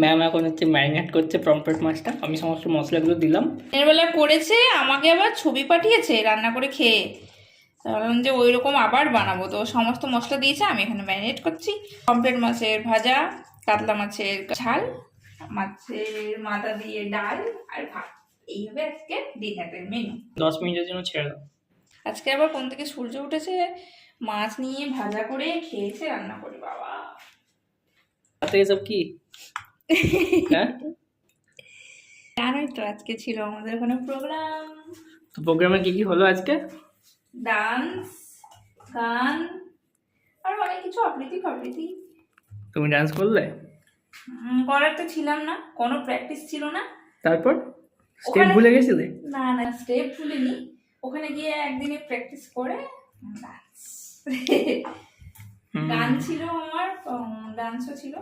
Ma'am এখন হচ্ছে marinate করছে পমফ্রেট মাছটা, আমি সমস্ত মশলাগুলো দিলাম। দিনের বেলা করেছে, আমাকে আবার ছবি পাঠিয়েছে রান্না করে খেয়ে। ভাবলাম যে ওই রকম আবার বানাবো, তো সমস্ত মশলা দিয়েছে, আমি এখানে ম্যারিনেট করছি। পমফ্রেট মাছের ভাজা, কাতলা মাছের ঝাল, মাছের মাথা দিয়ে ডাল আর ভাত, এই হবে আজকে ডিনারের মেনু। 10 মিনিটের জন্য ছেড়ে দাও। আজকে আবার কোন থেকে সূর্য উঠেছে, মাছ নিয়ে ভাজা করে খেয়েছে রান্না করে বাবা। তাতে এসব কি? হ্যাঁ, জানোই তো আজকে ছিল আমাদের ওখানে প্রোগ্রাম, তো প্রোগ্রামে কি কি হলো আজকে? ডান্স, গান আর অনেক কিছু আবৃত্তি ফাবৃত্তি। তুমি ডান্স করলে? করার তো ছিলাম না, কোনো প্র্যাকটিস ছিল না। তারপর স্টেপ ওখানে ভুলে গেছিলে? না না, স্টেপ ভুলিনি, ওখানে গিয়ে একদিনে প্র্যাকটিস করে ডান্স। গান ছিল আমার, ডান্সও ছিল।